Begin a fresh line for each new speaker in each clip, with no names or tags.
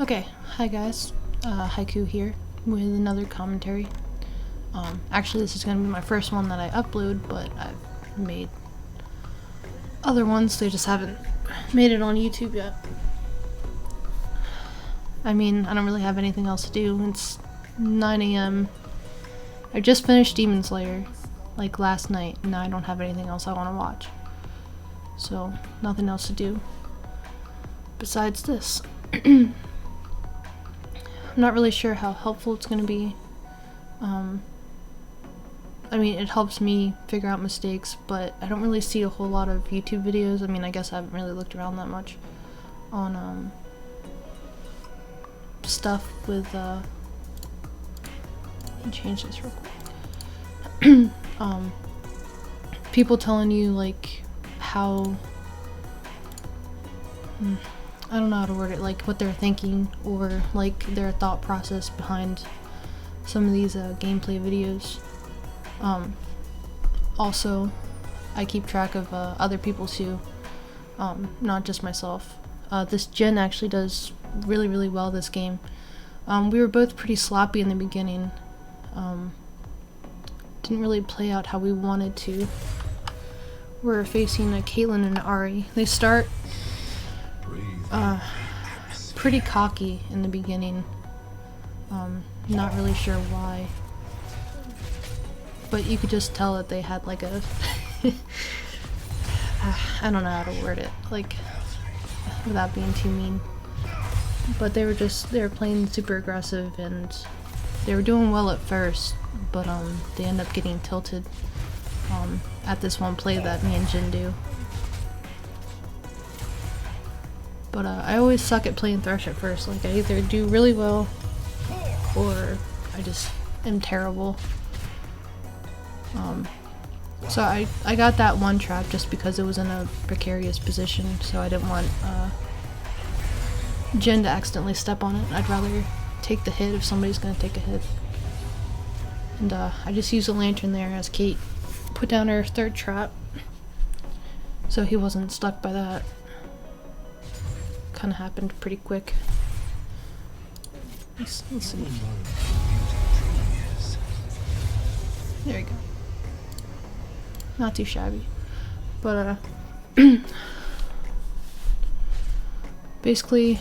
Okay, hi guys, Hiku here with another commentary. Actually this is going to be my first one that I upload, but I've made other ones, they just haven't made it on YouTube yet. I mean, I don't really have anything else to do. It's 9 AM. I just finished Demon Slayer, like last night, and now I don't have anything else I want to watch. So, nothing else to do besides this. I'm not really sure how helpful it's going to be. I mean, it helps me figure out mistakes, but I don't really see a whole lot of YouTube videos. I mean, I guess I haven't really looked around that much on stuff with let me change this real quick. People telling you like how I don't know how to word it, like what they're thinking or like their thought process behind some of these gameplay videos. Also, I keep track of other people too, not just myself. This Jin actually does really well this game. We were both pretty sloppy in the beginning. Didn't really play out how we wanted to. We're facing Caitlyn and Ari. They start pretty cocky in the beginning. Not really sure why. But you could just tell that they had like a I don't know how to word it, like without being too mean. But they were playing super aggressive and they were doing well at first, but they end up getting tilted at this one play that me and Jin do. But I always suck at playing Thresh at first. Like I either do really well or I just am terrible. So I got that one trap just because it was in a precarious position, so I didn't want Jin to accidentally step on it. I'd rather take the hit if somebody's gonna take a hit. And I just used a lantern there as Kate put down her third trap, so he wasn't stuck by that. Kinda happened pretty quick. Let's see. There we go. Not too shabby. But basically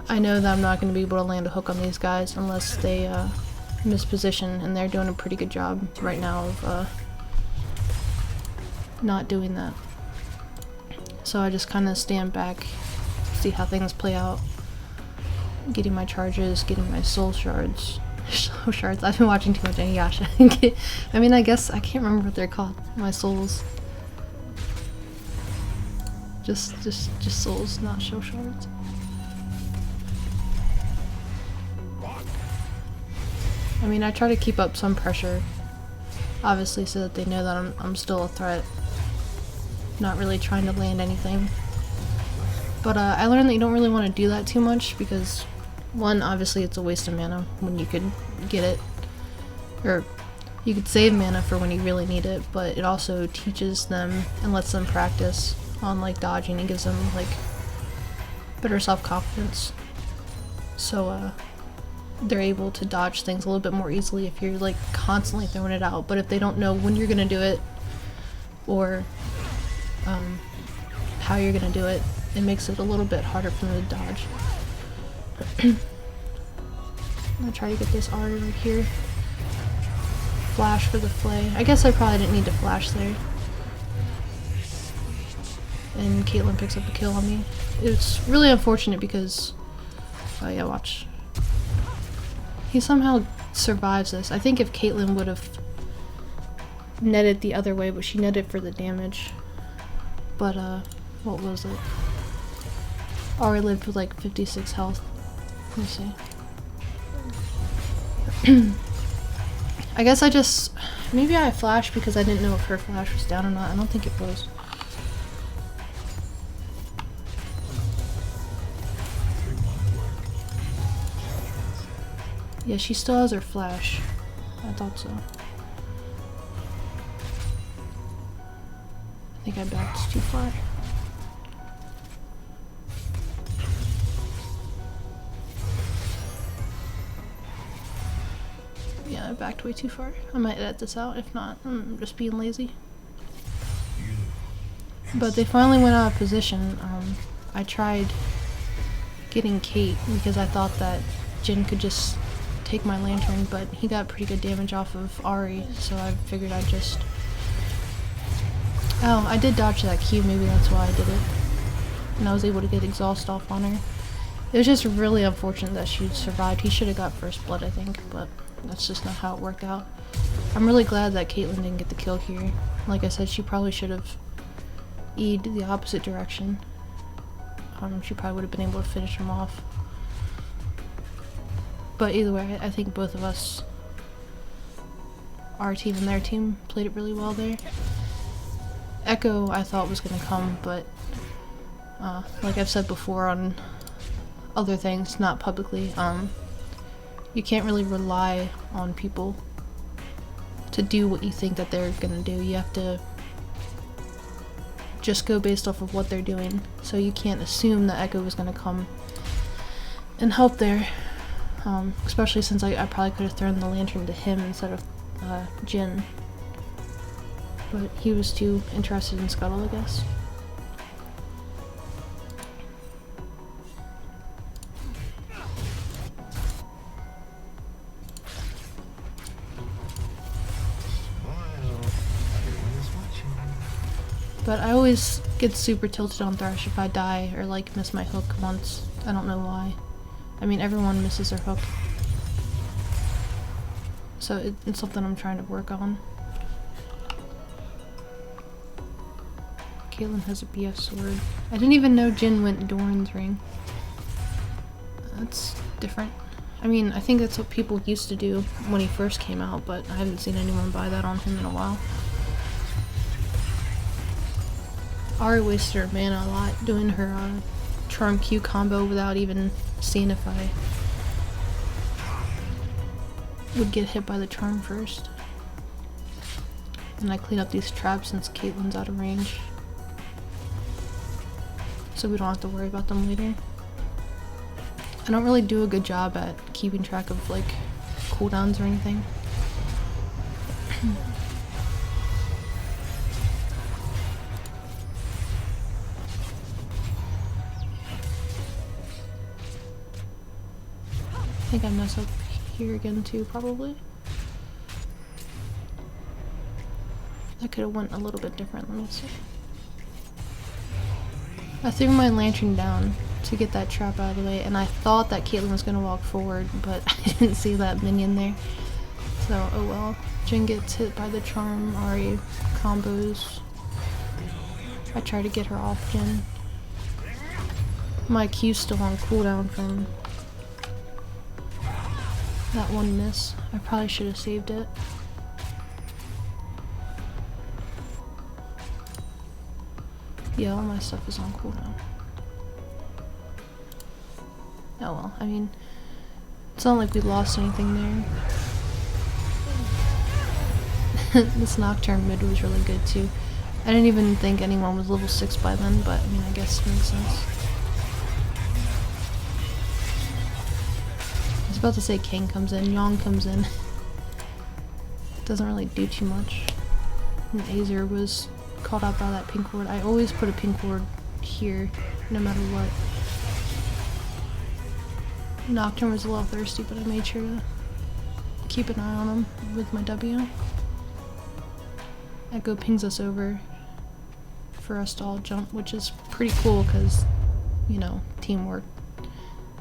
I know that I'm not going to be able to land a hook on these guys unless they misposition, and they're doing a pretty good job right now of not doing that. So I just kind of stand back, see how things play out, getting my charges, getting my soul shards. Soul shards. I've been watching too much Inuyasha. I mean, I guess I can't remember what they're called. My souls. Just souls, not soul shards. I mean, I try to keep up some pressure, obviously, so that they know that I'm still a threat. Not really trying to land anything. But I learned that you don't really want to do that too much because, one, obviously it's a waste of mana when you could get it, or you could save mana for when you really need it, but it also teaches them and lets them practice on like dodging and gives them like better self-confidence. So they're able to dodge things a little bit more easily if you're like constantly throwing it out. But if they don't know when you're gonna do it or how you're gonna do it, it makes it a little bit harder for them to dodge. I'm gonna try to get this Ari right here. Flash for the flay. I guess I probably didn't need to flash there. And Caitlyn picks up a kill on me. It's really unfortunate because, oh yeah, watch. He somehow survives this. I think if Caitlyn would have netted the other way, but she netted for the damage. But what was it? Ari lived with like 56 health. Let me see. I guess maybe I flashed because I didn't know if her flash was down or not. I don't think it was. Yeah, she still has her flash. I thought so. I think I backed too far. Yeah, I backed way too far. I might edit this out, if not, I'm just being lazy. But they finally went out of position. I tried getting Kate because I thought that Jin could just take my lantern, but he got pretty good damage off of Ari, so I figured I'd just... Oh, I did dodge that Q, maybe that's why I did it. And I was able to get exhaust off on her. It was just really unfortunate that she survived. He should have got first blood, I think, but that's just not how it worked out. I'm really glad that Caitlyn didn't get the kill here. Like I said, she probably should have E'd the opposite direction. She probably would have been able to finish him off. But either way, I think both of us, our team and their team, played it really well there. Echo I thought was going to come, but like I've said before on other things, not publicly, you can't really rely on people to do what you think that they're going to do. You have to just go based off of what they're doing, so you can't assume that Echo was going to come and help there, especially since I probably could have thrown the lantern to him instead of Jin, but he was too interested in Scuttle, I guess. But I always get super tilted on Thresh if I die or like miss my hook once. I don't know why. I mean, everyone misses their hook. So it's something I'm trying to work on. Caitlyn has a BF sword. I didn't even know Jin went Doran's ring. That's different. I mean, I think that's what people used to do when he first came out, but I haven't seen anyone buy that on him in a while. Ari wasted her mana a lot doing her Charm Q combo without even seeing if I would get hit by the charm first. And I clean up these traps since Caitlyn's out of range, so we don't have to worry about them later. I don't really do a good job at keeping track of like cooldowns or anything. I think I mess up here again too, probably. That could have went a little bit different, let me see. I threw my lantern down to get that trap out of the way, and I thought that Caitlyn was gonna walk forward, but I didn't see that minion there. So, oh well. Jin gets hit by the charm, Ari combos. I try to get her off Jin. My Q's still on cooldown from that one miss. I probably should have saved it. Yeah, all my stuff is on cooldown. Oh well, I mean, it's not like we lost anything there. This Nocturne mid was really good too. I didn't even think anyone was level 6 by then, but I mean, I guess it makes sense. I was about to say King comes in, Yang comes in. Doesn't really do too much. And Azer was caught out by that pink ward. I always put a pink ward here, no matter what. Nocturne was a little thirsty, but I made sure to keep an eye on him with my W. Echo pings us over for us to all jump, which is pretty cool because, you know, teamwork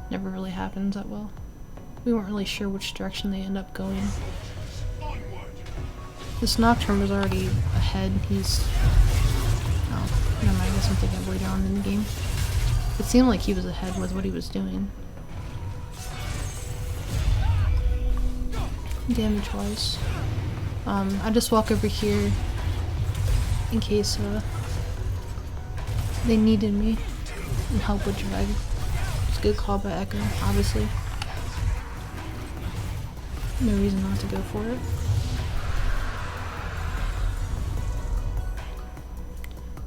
never really happens that well. We weren't really sure which direction they end up going. This Nocturne was already ahead. He's... oh, never mind, I guess I'm thinking of later on in the game. It seemed like he was ahead with what he was doing. Damage-wise. I just walk over here in case they needed me and help with drag. It's a good call by Echo, obviously. No reason not to go for it.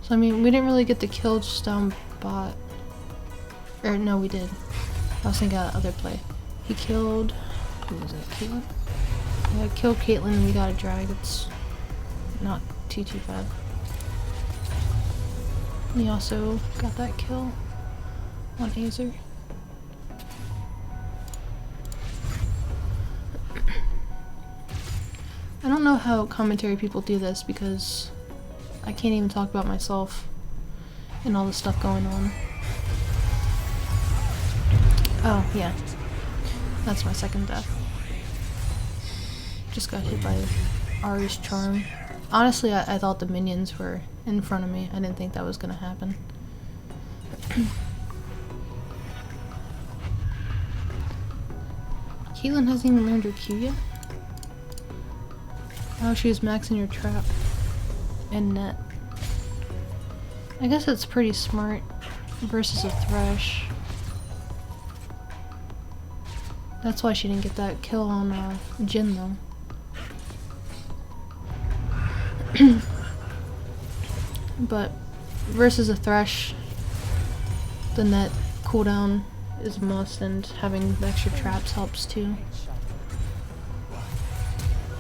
So I mean, we didn't really get the kill just down bot. Or no, we did. I was thinking of other play. He killed... who was it? Caitlyn? Yeah, kill Caitlyn and we got a drag. It's not too bad. We also got that kill on Azer. I don't know how commentary people do this because I can't even talk about myself and all the stuff going on. Oh, yeah. That's my second death. Just got hit by Ari's charm. Honestly, I thought the minions were in front of me. I didn't think that was gonna happen. Caitlyn hasn't even learned her Q yet? Oh, she was maxing your trap and net. I guess it's pretty smart versus a Thresh. That's why she didn't get that kill on Jin though. But versus a Thresh, the net cooldown is a must, and having the extra traps helps too.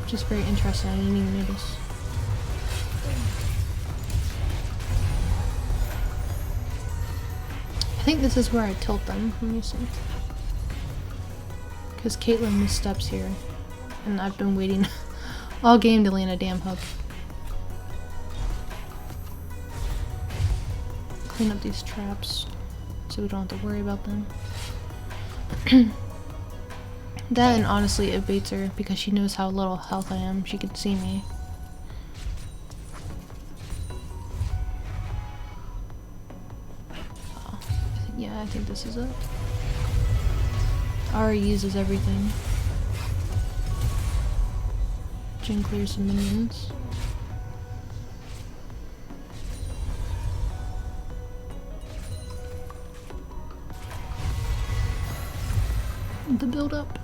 Which is very interesting, I didn't even notice. I think this is where I tilt them, let me see. Because Caitlyn missteps here, and I've been waiting all game to land a damn hook. Clean up these traps so we don't have to worry about them. That, and honestly it baits her because she knows how little health I am. She can see me. Oh, yeah, I think this is it. Ari uses everything. Jin clears some minions. The build up.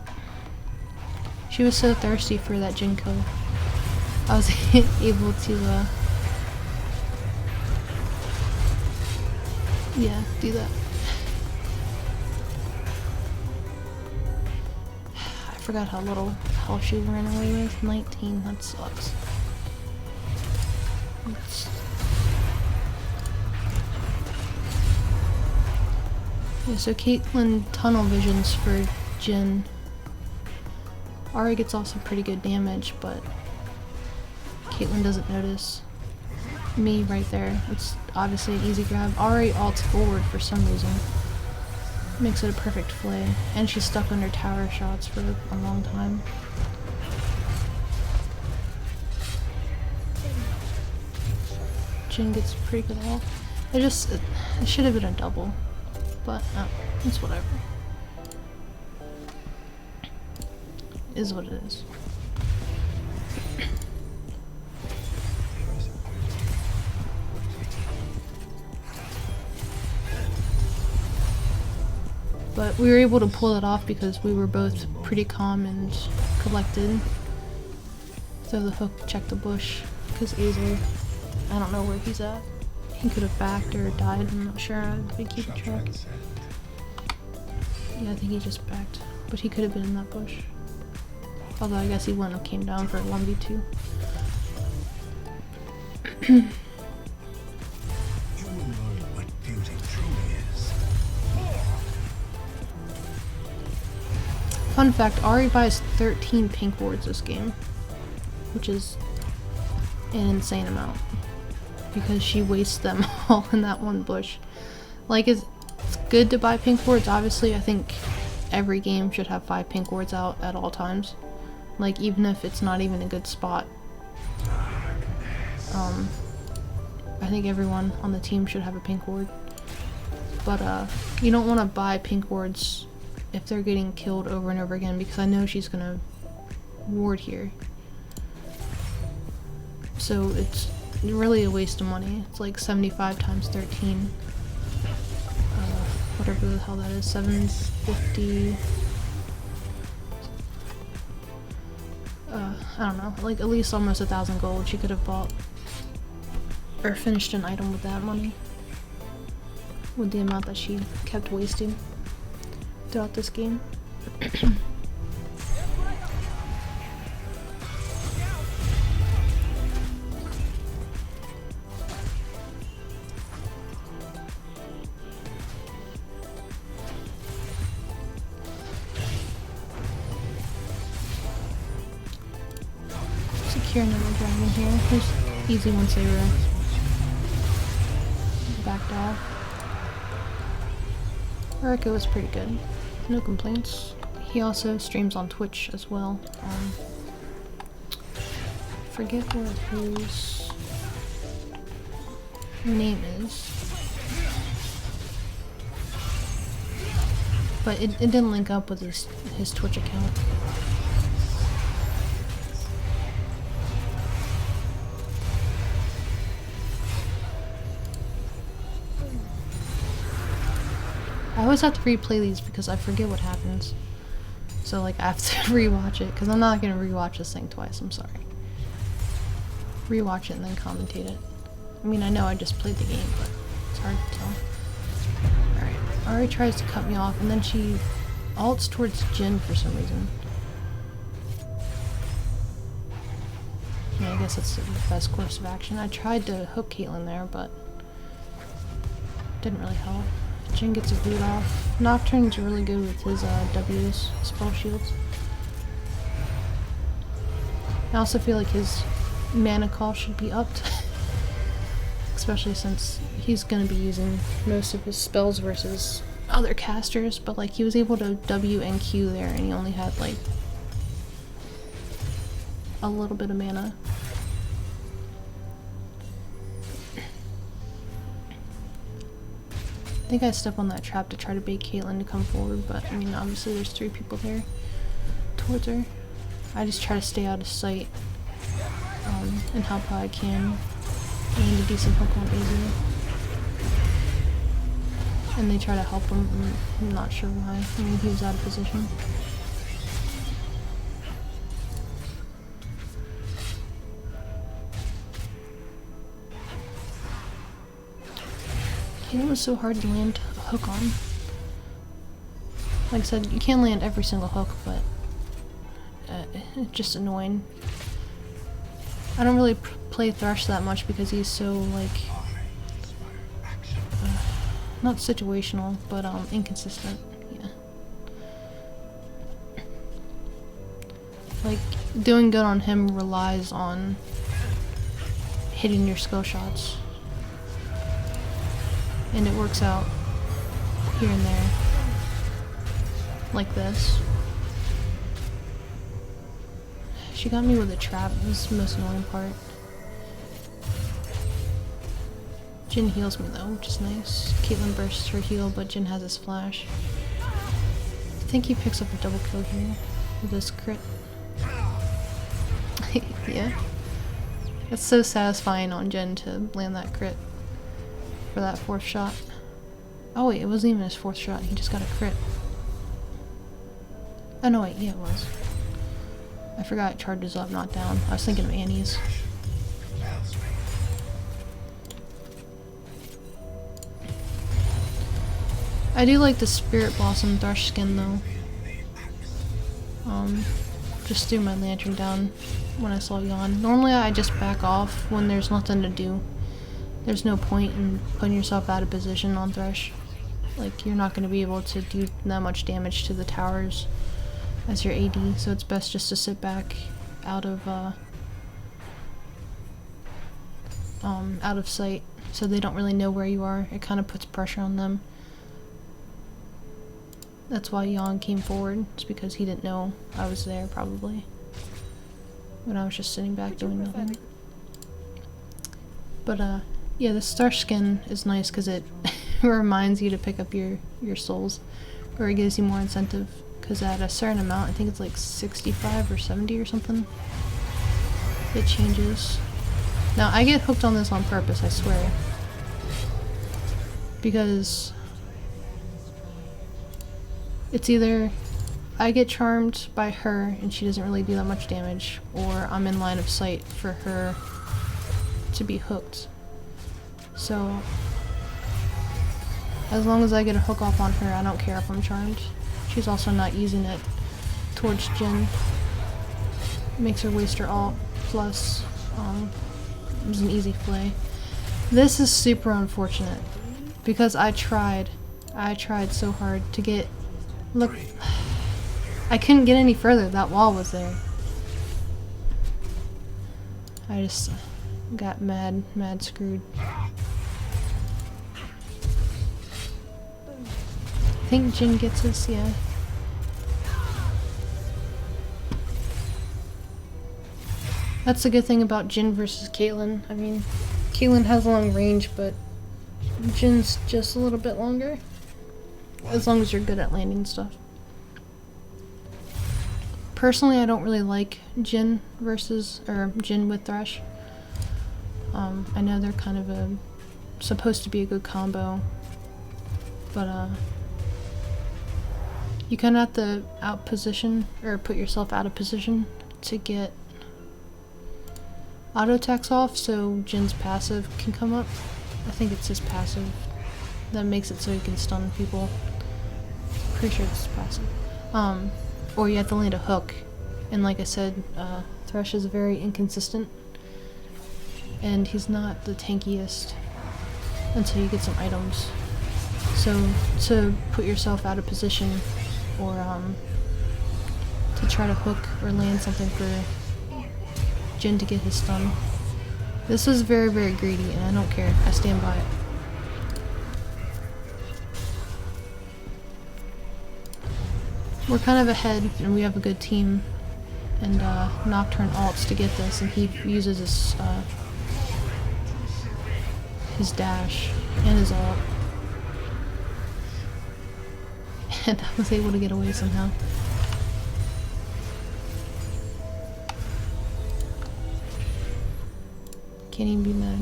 She was so thirsty for that Jin kill. I was able to yeah, do that. I forgot how little health she ran away with. 19, that sucks. Yeah, so Caitlyn tunnel visions for Jin. Ari gets off some pretty good damage, but Caitlyn doesn't notice me right there. It's obviously an easy grab. Ari ults forward for some reason. Makes it a perfect play. And she's stuck under tower shots for a long time. Jin gets pretty good health. It should have been a double. But it's whatever. Is what it is. But we were able to pull it off because we were both pretty calm and collected. Throw the hook, check the bush, because Azer, I don't know where he's at. He could have backed or died, I'm not sure. I've been keeping track. Yeah, I think he just backed. But he could have been in that bush. Although I guess he wouldn't have came down for a 1v2. Fun fact, Ari buys 13 pink wards this game. Which is an insane amount. Because she wastes them all in that one bush. Like, it's good to buy pink wards, obviously. I think every game should have 5 pink wards out at all times. Like, even if it's not even a good spot. I think everyone on the team should have a pink ward. But, you don't want to buy pink wards if they're getting killed over and over again, because I know she's gonna ward here. So it's really a waste of money. It's like 75 times 13. Whatever the hell that is, 750. I don't know, like at least almost 1,000 gold. She could have bought or finished an item with that money. With the amount that she kept wasting throughout this game. secure another dragon here. There's easy once they were backed off. Uriko was pretty good. No complaints. He also streams on Twitch as well. Forget what his name is. But it didn't link up with his Twitch account. I always have to replay these because I forget what happens. So like I have to rewatch it because I'm not gonna rewatch this thing twice, I'm sorry. Rewatch it and then commentate it. I mean, I know I just played the game, but it's hard to tell. Alright, Ari tries to cut me off and then she ults towards Jin for some reason. Yeah, I guess that's the best course of action. I tried to hook Caitlyn there, but didn't really help. Jin gets a boot off. Nocturne's really good with his W's, spell shields. I also feel like his mana call should be upped. Especially since he's gonna be using most of his spells versus other casters, but like he was able to W and Q there and he only had like a little bit of mana. I think I stepped on that trap to try to bait Caitlyn to come forward, but I mean obviously there's 3 people there towards her. I just try to stay out of sight and help how I can. Land a decent hook on AZ. And they try to help him, I'm not sure why. I mean he was out of position. It was so hard to land a hook on. Like I said, you can land every single hook, but it's just annoying. I don't really play Thresh that much because he's so like not situational, but inconsistent. Yeah. Like doing good on him relies on hitting your skill shots. And it works out here and there. Like this. She got me with a trap. This is the most annoying part. Jin heals me though, which is nice. Caitlyn bursts her heal, but Jin has his flash. I think he picks up a double kill here with this crit. Yeah. It's so satisfying on Jin to land that crit for that 4th shot. Oh wait, it wasn't even his 4th shot, he just got a crit. Oh no wait, yeah it was. I forgot it charges up, not down. I was thinking of Annie's. I do like the Spirit Blossom Thresh skin though. Just threw my lantern down when I saw Yawn. Normally I just back off when there's nothing to do. There's no point in putting yourself out of position on Thresh. Like, you're not going to be able to do that much damage to the towers as your AD, so it's best just to sit back out of sight, so they don't really know where you are. It kind of puts pressure on them. That's why Yawn came forward. It's because he didn't know I was there, probably. When I was just sitting back doing nothing. But, yeah, the star skin is nice because it reminds you to pick up your souls, or it gives you more incentive, because at a certain amount, I think it's like 65 or 70 or something, it changes. Now, I get hooked on this on purpose, I swear, because it's either I get charmed by her and she doesn't really do that much damage, or I'm in line of sight for her to be hooked. So, as long as I get a hook off on her, I don't care if I'm charmed. She's also not using it towards Jin. Makes her waste her ult, plus, it was an easy play. This is super unfortunate, because I tried so hard to get, look, I couldn't get any further, that wall was there. I just got mad screwed. I think Jin gets us, yeah. That's the good thing about Jin versus Caitlyn. I mean, Caitlyn has long range, but Jin's just a little bit longer. As long as you're good at landing stuff. Personally, I don't really like Jin with Thresh. I know they're kind of supposed to be a good combo, but you kind of have to outposition or put yourself out of position to get auto attacks off so Jin's passive can come up. I think it's his passive that makes it so he can stun people. Pretty sure it's his passive. Or you have to land a hook. And like I said, Thresh is very inconsistent. And he's not the tankiest until you get some items. So to put yourself out of position or to try to hook or land something for Jin to get his stun. This is very, very greedy and I don't care. I stand by it. We're kind of ahead and we have a good team. And Nocturne ults to get this and he uses his dash and his ult. And I was able to get away somehow. Can't even be mad.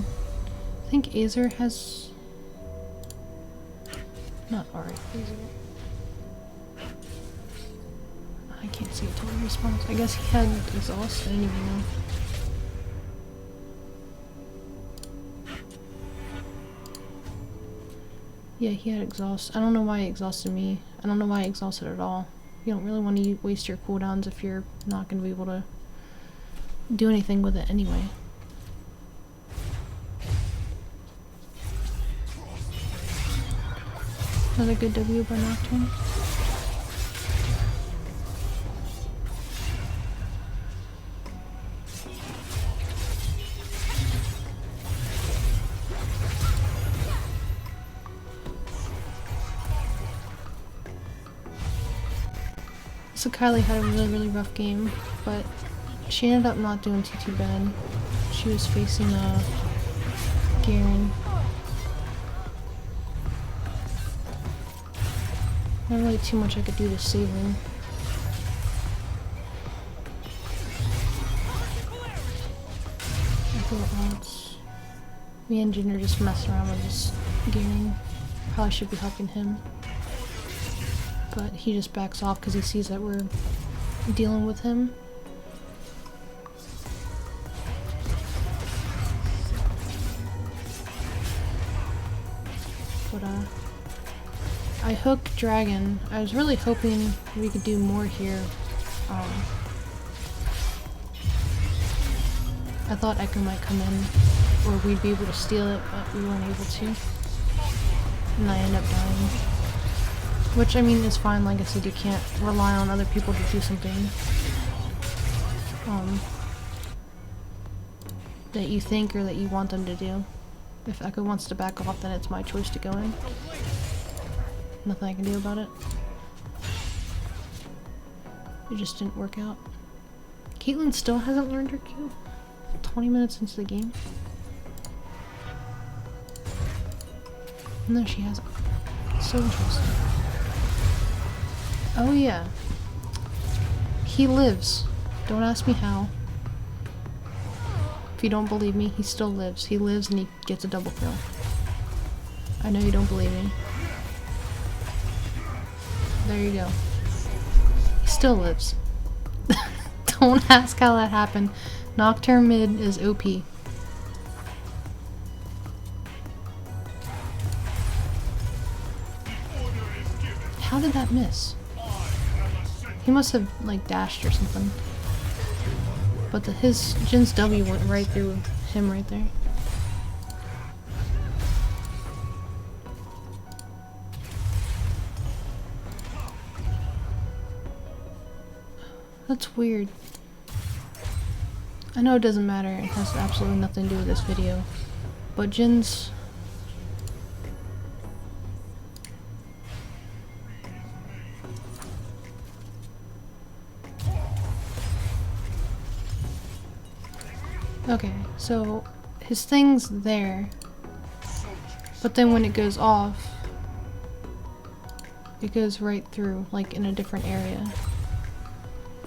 I think Azer has... Not Ari, Azer. I can't see a total response. I guess he had exhaust, I didn't even know. Yeah, he had exhaust. I don't know why he exhausted me. I don't know why he exhausted at all. You don't really want to waste your cooldowns if you're not going to be able to do anything with it anyway. Another good W by Nocturne. So Kylie had a really rough game, but she ended up not doing too bad. She was facing Garen. Not really too much I could do to save him. I thought odds. Me and Jin are just messing around with this Garen. Probably should be helping him. But he just backs off because he sees that we're dealing with him. But I hook Dragon. I was really hoping we could do more here. I thought Echo might come in, or we'd be able to steal it, but we weren't able to. And I end up dying. Which, I mean, is fine. Like I said, you can't rely on other people to do something that you think or that you want them to do. If Echo wants to back off, then it's my choice to go in. Nothing I can do about it. It just didn't work out. Caitlyn still hasn't learned her Q. 20 minutes into the game. No, she hasn't. So interesting. Oh yeah. He lives. Don't ask me how. If you don't believe me, he still lives. He lives and he gets a double kill. I know you don't believe me. There you go. He still lives. Don't ask how that happened. Nocturne mid is OP. How did that miss? He must have like dashed or something. But his Jin's W went right through him right there. That's weird. I know it doesn't matter, it has absolutely nothing to do with this video, but Jin's... Okay, so his thing's there, but then when it goes off, it goes right through, like in a different area.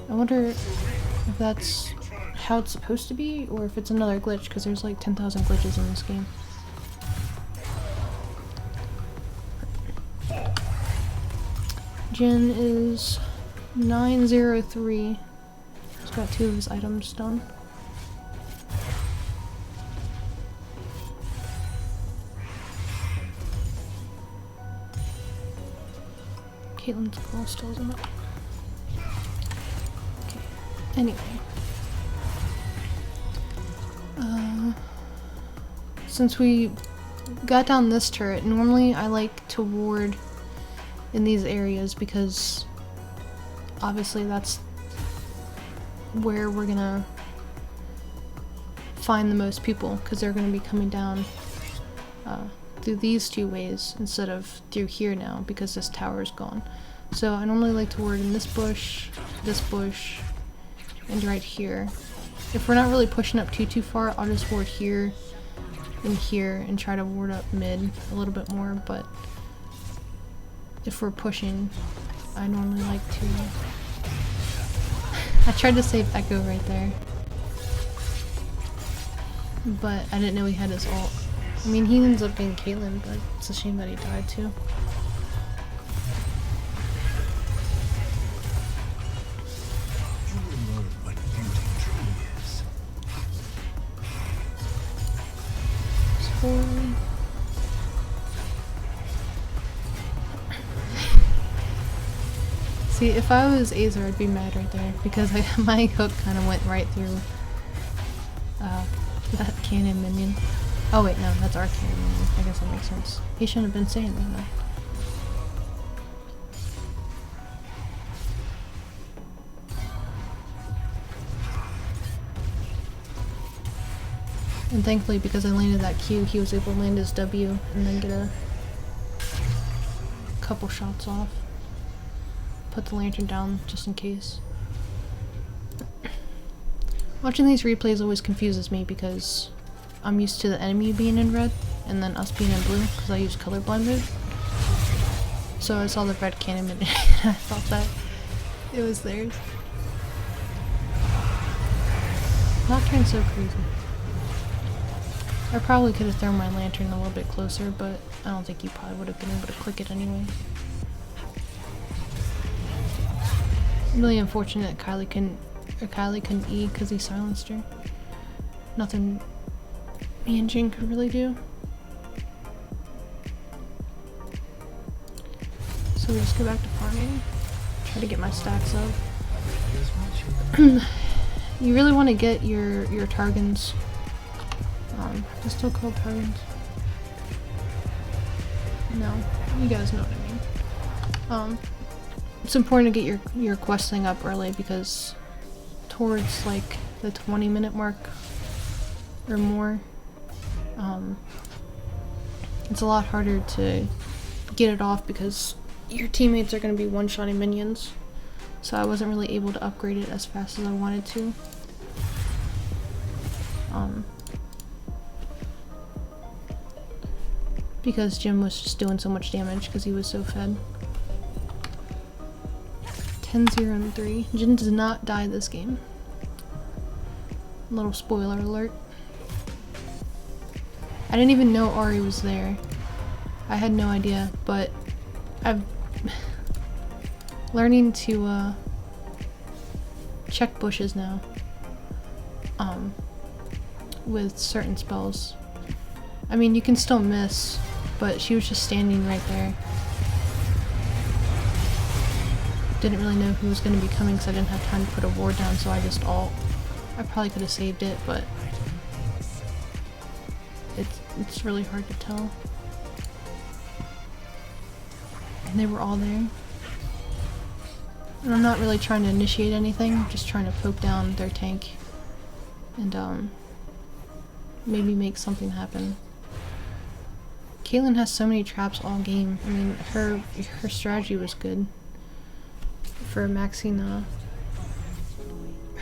I wonder if that's how it's supposed to be, or if it's another glitch, because there's like 10,000 glitches in this game. Jin is 903. He's got 2 of his items done. Caitlin's call still isn't up. Okay. Anyway. Since we got down this turret, normally I like to ward in these areas because obviously that's where we're gonna find the most people, because they're gonna be coming down through these 2 ways instead of through here now because this tower is gone. So I normally like to ward in this bush, and right here. If we're not really pushing up too far, I'll just ward here and here and try to ward up mid a little bit more, but if we're pushing, I normally like to... I tried to save Echo right there, but I didn't know he had his ult. I mean, he ends up being Caitlyn, but it's a shame that he died too. See, if I was Azer, I'd be mad right there, because my hook kind of went right through that cannon minion. Oh wait, no, that's our cannon minion. I guess that makes sense. He shouldn't have been saying that though. And thankfully, because I landed that Q, he was able to land his W and then get a couple shots off. Put the lantern down just in case. Watching these replays always confuses me because I'm used to the enemy being in red and then us being in blue because I use colorblind mode. So I saw the red cannon and I thought that it was theirs. Nocturne's so crazy. I probably could have thrown my lantern a little bit closer, but I don't think you probably would have been able to click it anyway. Really unfortunate Kylie couldn't E because he silenced her. Nothing me and Jin could really do. So we just go back to farming. Try to get my stacks up. You really want to get your targans. They're still called targans. No, you guys know what I mean. It's important to get your questing up early because towards like the 20-minute mark or more, it's a lot harder to get it off because your teammates are going to be one-shotting minions. So I wasn't really able to upgrade it as fast as I wanted to. Because Jim was just doing so much damage because he was so fed. 10-0-3. Jin does not die this game. Little spoiler alert. I didn't even know Ari was there. I had no idea, but I've learning to check bushes now with certain spells. I mean, you can still miss, but she was just standing right there. Didn't really know who was going to be coming because I didn't have time to put a ward down, so I just ult. I probably could have saved it, but it's really hard to tell. And they were all there. And I'm not really trying to initiate anything, I'm just trying to poke down their tank and maybe make something happen. Caitlyn has so many traps all game. I mean, her strategy was good for maxing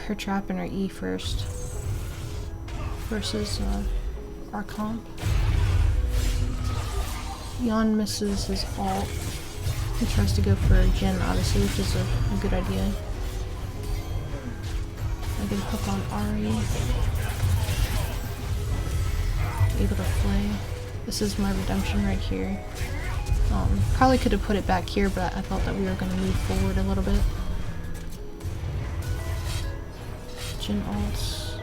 her trap and her E first versus our comp. Jan misses his ult. He tries to go for Jin, obviously, which is a good idea. I can hook on Ari. Able to play. This is my redemption right here. Probably could have put it back here, but I thought that we were going to move forward a little bit. Jin ults.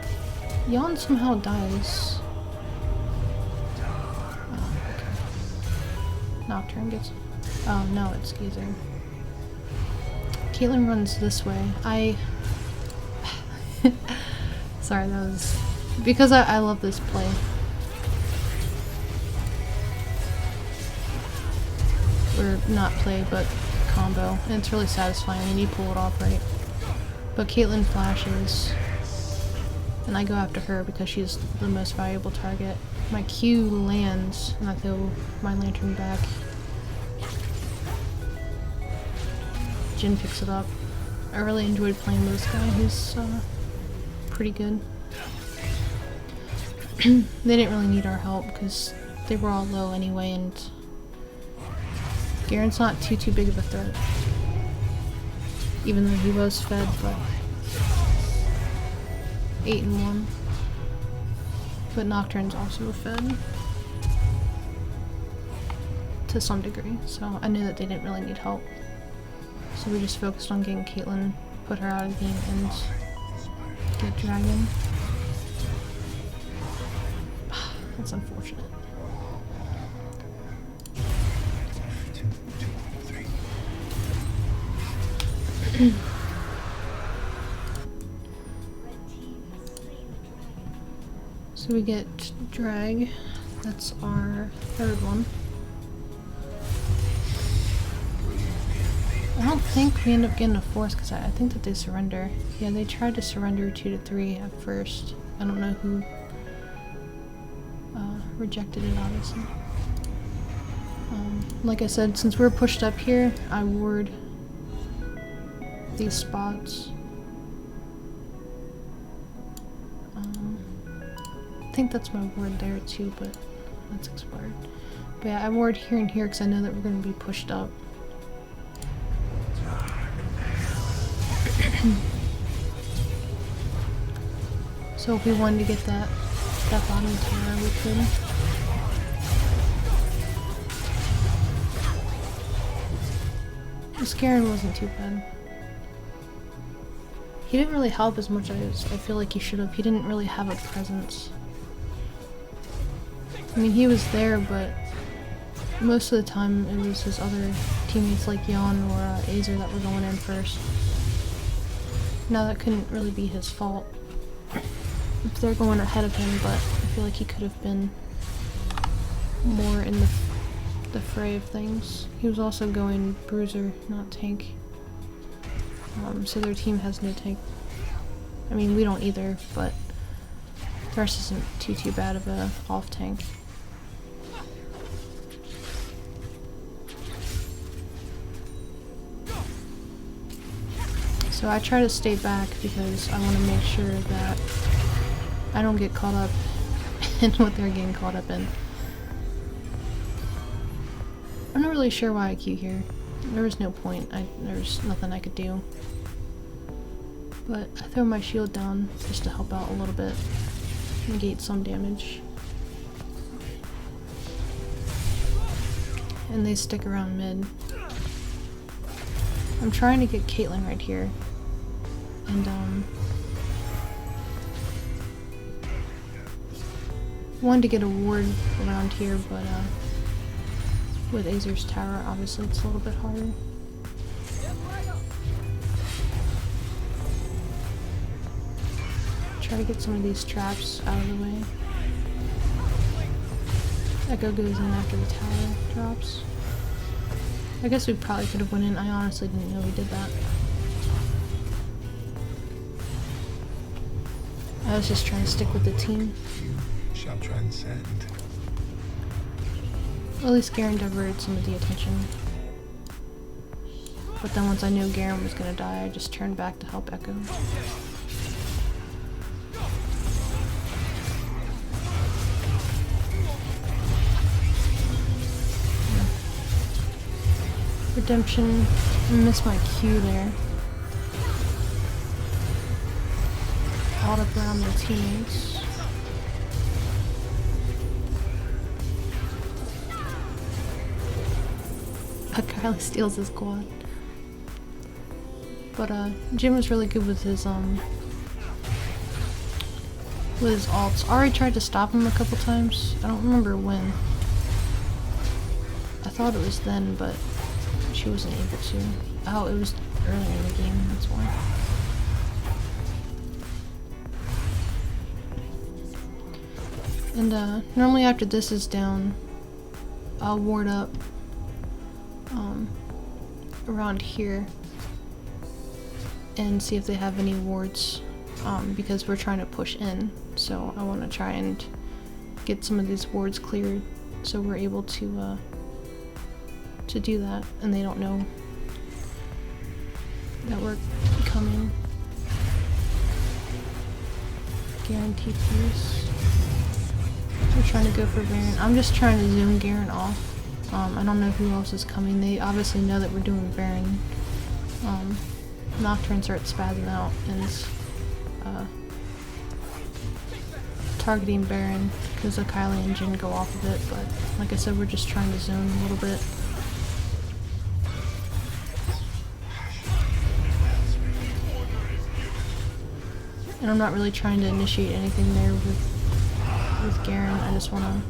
Jan somehow dies. Oh, okay. Nocturne gets... Oh, no, it's Gazer. Caitlyn runs this way. Sorry, that was... Because I love this play. Or not play, but combo. And it's really satisfying when you pull it off right. But Caitlyn flashes. And I go after her because she's the most valuable target. My Q lands, and I throw my lantern back. Jin picks it up. I really enjoyed playing with this guy. He's pretty good. They didn't really need our help because they were all low anyway, and Garen's not too big of a threat. Even though he was fed, but 8-1. But Nocturne's also fed to some degree, so I knew that they didn't really need help. So we just focused on getting Caitlyn, put her out of the game, and get Dragon. That's unfortunate. So we get Drag. That's our third one. I don't think we end up getting a fourth because I think that they surrender. Yeah, they tried to surrender 2-3 at first. I don't know who rejected it, obviously. Like I said, since we're pushed up here, I ward these spots. I think that's my ward there too, but that's expired. But yeah, I ward here and here because I know that we're going to be pushed up. So if we wanted to get that bottom tower, we could. This Garen wasn't too bad. He didn't really help as much as I feel like he should have. He didn't really have a presence. I mean, he was there, but most of the time it was his other teammates like Jan or Azer that were going in first. Now that couldn't really be his fault if they're going ahead of him, but I feel like he could have been more in the fray of things. He was also going bruiser, not tank. So their team has no tank. I mean, we don't either, but Thresh isn't too bad of a off tank. So I try to stay back because I want to make sure that I don't get caught up in what they're getting caught up in. I'm not really sure why I queue here. There was no point. There's nothing I could do. But I throw my shield down just to help out a little bit. Negate some damage. And they stick around mid. I'm trying to get Caitlyn right here. And wanted to get a ward around here, but with Azer's tower, obviously it's a little bit harder. Try to get some of these traps out of the way. Echo goes in after the tower drops. I guess we probably could have went in. I honestly didn't know we did that. I was just trying to stick with the team.
Shall transcend.
At least Garen diverted some of the attention. But then once I knew Garen was gonna die, I just turned back to help Echo. Redemption. I missed my Q there. All up around their teammates. Kylie steals his quad. But Jim was really good with his ults. Ari tried to stop him a couple times. I don't remember when. I thought it was then, but she wasn't able to. Oh, it was earlier in the game, that's why. And normally after this is down, I'll ward up around here and see if they have any wards, because we're trying to push in, so I want to try and get some of these wards cleared so we're able to do that and they don't know that we're coming. Guaranteed peace. We're trying to go for Baron. I'm just trying to zoom Garen off. I don't know who else is coming. They obviously know that we're doing Baron. Nocturne starts spazzing out and targeting Baron because Kylie and Jin go off of it, but like I said, we're just trying to zone a little bit. And I'm not really trying to initiate anything there with Garen. I just want to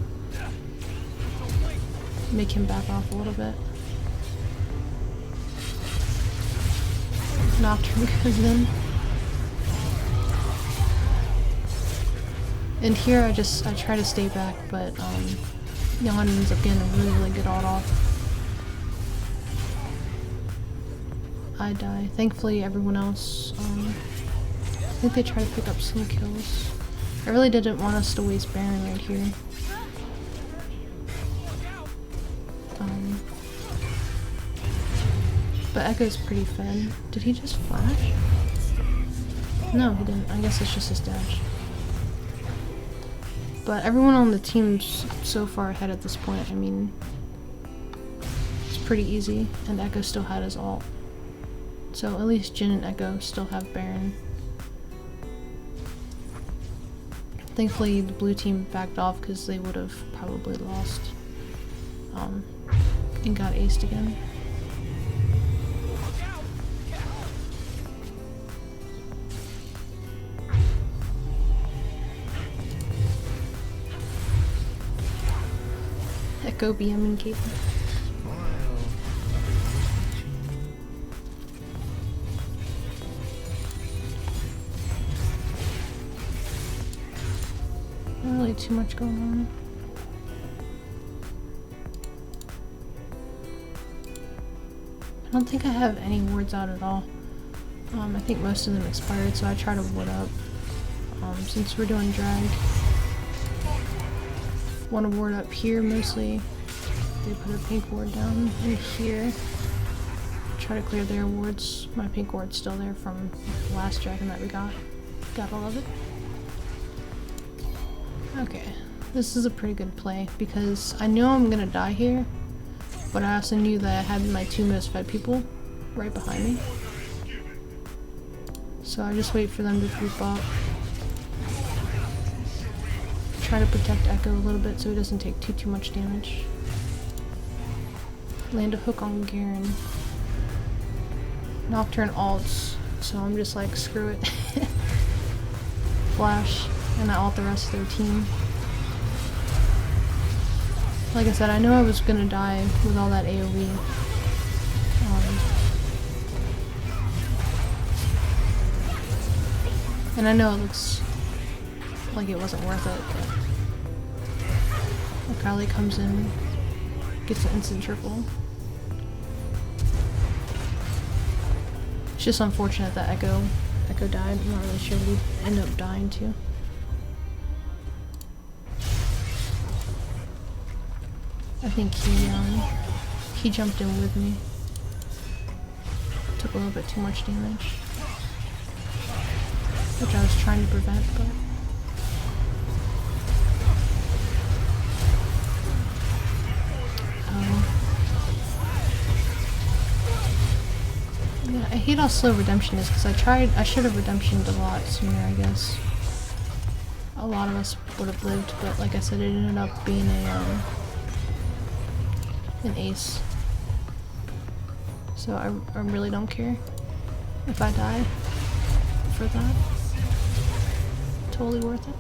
make him back off a little bit. Nocturne goes in. And here I try to stay back, but Johan ends up getting a really good ult off. I die. Thankfully everyone else, I think they try to pick up some kills. I really didn't want us to waste Baron right here. But Echo's pretty fed. Did he just flash? No, he didn't. I guess it's just his dash. But everyone on the team's so far ahead at this point. I mean, it's pretty easy. And Echo still had his ult. So at least Jin and Echo still have Baron. Thankfully the blue team backed off because they would have probably lost. And got aced again. Echo BM and Caitlyn. Not really too much going on. I don't think I have any wards out at all. I think most of them expired, so I try to ward up. Since we're doing drag. Want to ward up here mostly. They put a pink ward down in here. Try to clear their wards. My pink ward's still there from the last dragon that we got. Gotta love it. Okay, this is a pretty good play because I knew I'm gonna die here, but I also knew that I had my two most fed people right behind me. So I just wait for them to group up. Try to protect Echo a little bit so he doesn't take too much damage. Land a hook on Garen. Nocturne ults, so I'm just like, screw it. Flash, and I ult the rest of their team. Like I said, I knew I was gonna die with all that AoE. And I know it looks like it wasn't worth it, but Kylie comes in, gets an instant triple. It's just unfortunate that Echo died. I'm not really sure we'd end up dying too. I think he jumped in with me. Took a little bit too much damage, which I was trying to prevent, but yeah, I hate how slow redemption is because I should have redemptioned a lot sooner, I guess. A lot of us would have lived, but like I said, it ended up being an ace. So I really don't care if I die for that. Totally worth it.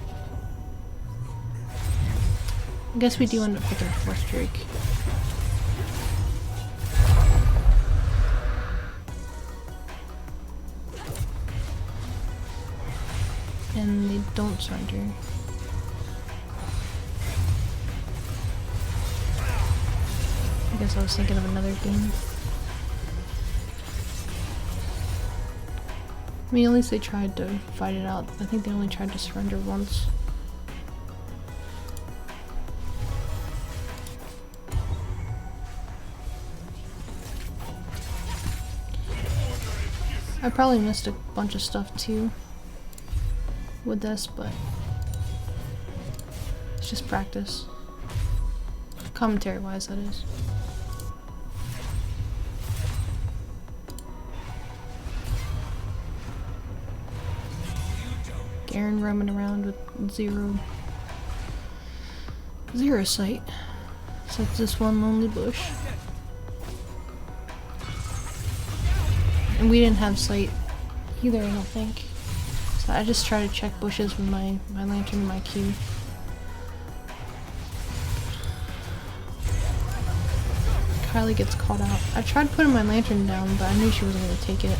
I guess we do end up with our fourth Drake. And they don't surrender. I guess I was thinking of another game. I mean, at least they tried to fight it out. I think they only tried to surrender once. I probably missed a bunch of stuff too with this, but it's just practice. Commentary wise, that is. Garen roaming around with zero sight. Except this one lonely bush. And we didn't have sight either, I don't think. So I just try to check bushes with my lantern and my Q. Kylie gets caught out. I tried putting my lantern down, but I knew she wasn't going to take it.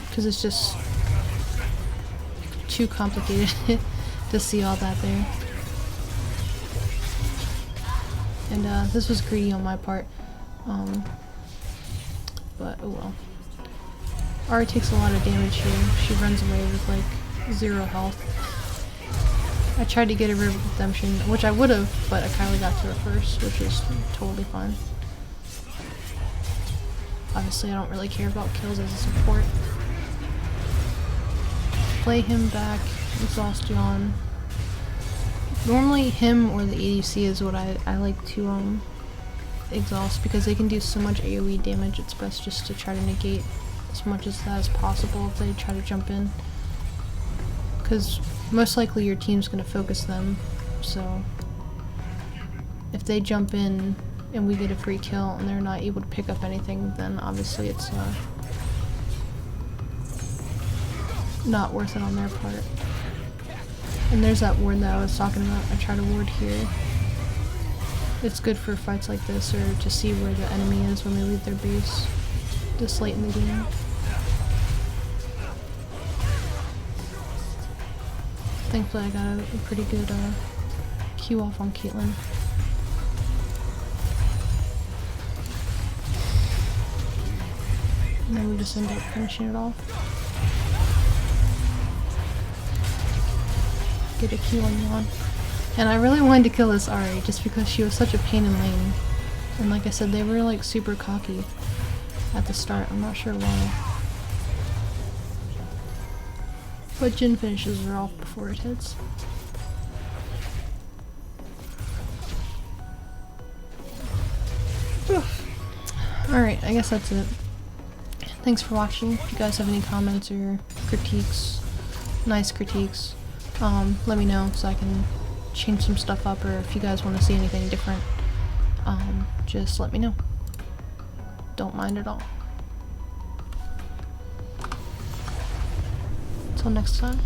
Because it's just too complicated to see all that there. And this was greedy on my part. But oh well. Ari takes a lot of damage here. She runs away with like 0 health. I tried to get a River Redemption, which I would have, but Kylie got to her first, which is totally fine. Obviously I don't really care about kills as a support. Play him back, exhaustion. Normally him or the ADC is what I like to exhaust because they can do so much AoE damage. It's best just to try to negate as much as that as possible if they try to jump in. Because most likely your team's going to focus them, so if they jump in and we get a free kill and they're not able to pick up anything, then obviously it's not worth it on their part. And there's that ward that I was talking about. I try to ward here. It's good for fights like this or to see where the enemy is when they leave their base this late in the game. Thankfully I got a pretty good Q off on Caitlyn. And then we just end up finishing it off. Get a Q on Yon. And I really wanted to kill this Ahri just because she was such a pain in lane. And like I said, they were like super cocky at the start. I'm not sure why. But Jhin finishes her off before it hits. Alright, I guess that's it. Thanks for watching. If you guys have any comments or critiques, nice critiques, let me know so I can change some stuff up, or if you guys want to see anything different, just let me know. Don't mind at all. Until next time.